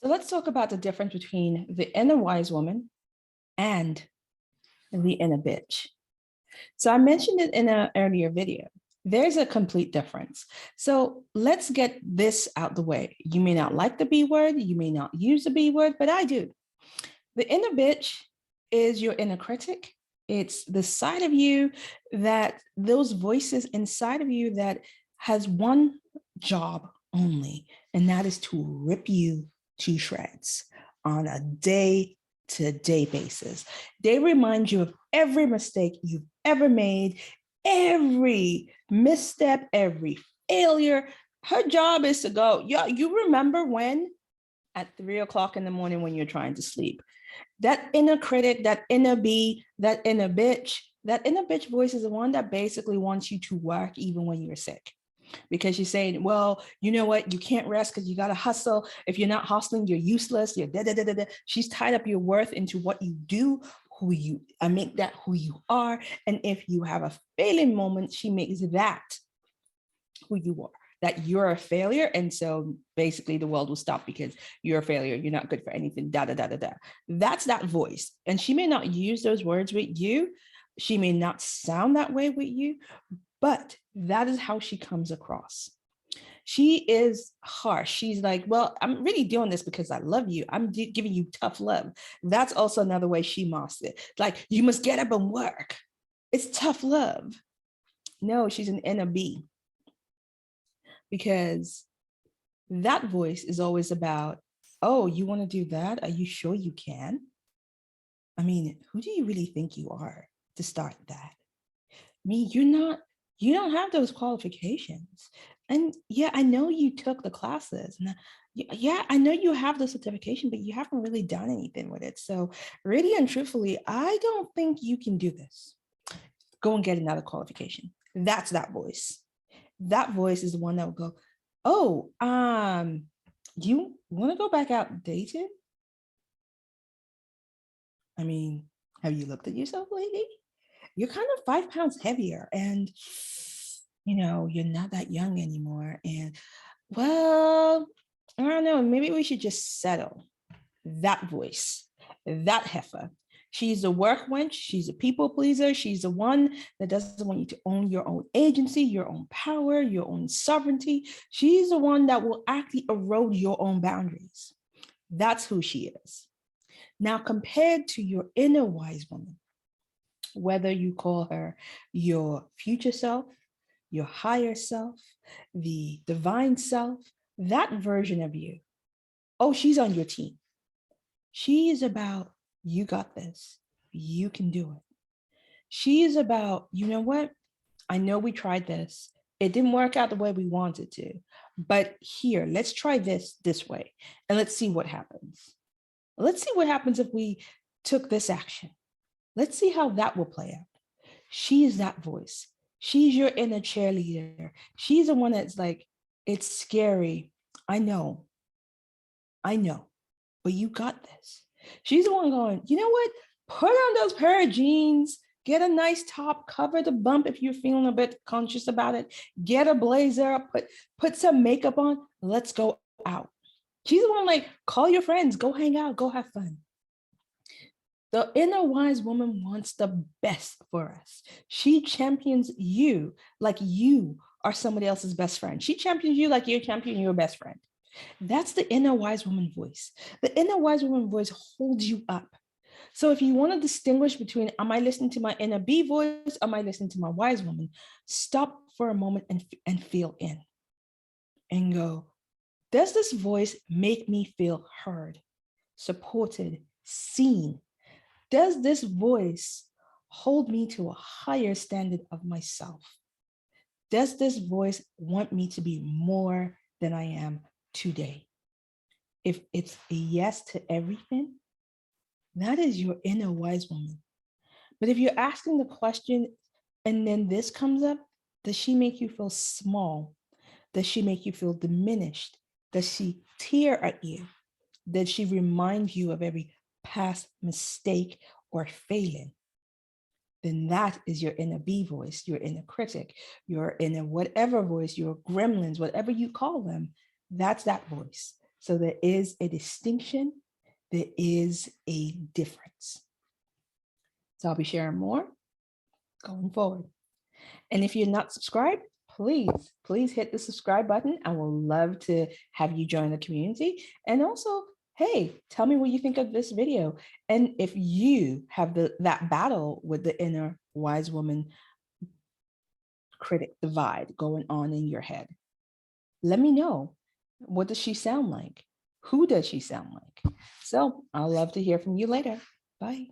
So let's talk about the difference between the inner wise woman and the inner bitch. So I mentioned it in an earlier video. There's a complete difference. So let's get this out the way. You may not like the B word, you may not use the B word, but I do. The inner bitch is your inner critic. It's the side of you that those voices inside of you that has one job only, and that is to rip you to shreds on a day to day basis. They remind you of every mistake you've ever made, every misstep, every failure. Her job is to go, yeah, you remember when at 3 o'clock in the morning when you're trying to sleep. That inner critic, that inner bee, that inner bitch voice is the one that basically wants you to work even when you're sick. Because you're saying, well, you know what, you can't rest because you got to hustle. If you're not hustling, you're useless. You're da da da da da. She's tied up your worth into what you do, who you, I make that who you are. And if you have a failing moment, she makes that who you are, that you're a failure. And so basically the world will stop because you're a failure. You're not good for anything, da, da, da, da, da. That's that voice. And she may not use those words with you. She may not sound that way with you, but that is how she comes across. She is harsh. She's like, well, I'm really doing this because I love you. I'm giving you tough love. That's also another way she mocks it. Like, you must get up and work. It's tough love. No, she's an inner bee, because that voice is always about, oh, you want to do that? Are you sure you can? I mean, who do you really think you are to start that? I mean, you don't have those qualifications. And yeah, I know you took the classes. And yeah, I know you have the certification, but you haven't really done anything with it. So really and truthfully, I don't think you can do this. Go and get another qualification. That's that voice. That voice is the one that will go, oh, you want to go back out dating? I mean, have you looked at yourself lately? You're kind of 5 pounds heavier, and you're not that young anymore. And well, I don't know, maybe we should just settle. That voice, that heifer. She's a work wench. She's a people pleaser. She's the one that doesn't want you to own your own agency, your own power, your own sovereignty. She's the one that will actually erode your own boundaries. That's who she is. Now, compared to your inner wise woman, whether you call her your future self, your higher self, the divine self, that version of you, oh, she's on your team. She is about, you got this. You can do it. She is about, you know what? I know we tried this. It didn't work out the way we wanted to, but here, let's try this way, and let's see what happens. Let's see what happens if we took this action. Let's see how that will play out. She is that voice. She's your inner cheerleader. She's the one that's like, it's scary. I know, but you got this. She's the one going, you know what? Put on those pair of jeans, get a nice top, cover the bump if you're feeling a bit conscious about it, get a blazer, put some makeup on, let's go out. She's the one like, call your friends, go hang out, go have fun. The inner wise woman wants the best for us. She champions you like you are somebody else's best friend. She champions you like you're championing your best friend. That's the inner wise woman voice. The inner wise woman voice holds you up. So if you want to distinguish between, am I listening to my inner bee voice? Am I listening to my wise woman? Stop for a moment and feel in and go, does this voice make me feel heard, supported, seen? Does this voice hold me to a higher standard of myself? Does this voice want me to be more than I am today? If it's a yes to everything, that is your inner wise woman. But if you're asking the question and then this comes up, does she make you feel small? Does she make you feel diminished? Does she tear at you? Does she remind you of every past mistake or failing? Then that is your inner bee voice, your inner critic, your inner whatever voice, your gremlins, whatever you call them. That's that voice. So there is a distinction, there is a difference. So I'll be sharing more going forward. And if you're not subscribed, please hit the subscribe button. I will love to have you join the community. And also, hey, tell me what you think of this video. And if you have that battle with the inner wise woman critic divide going on in your head, let me know. What does she sound like? Who does she sound like? So I'll love to hear from you later. Bye.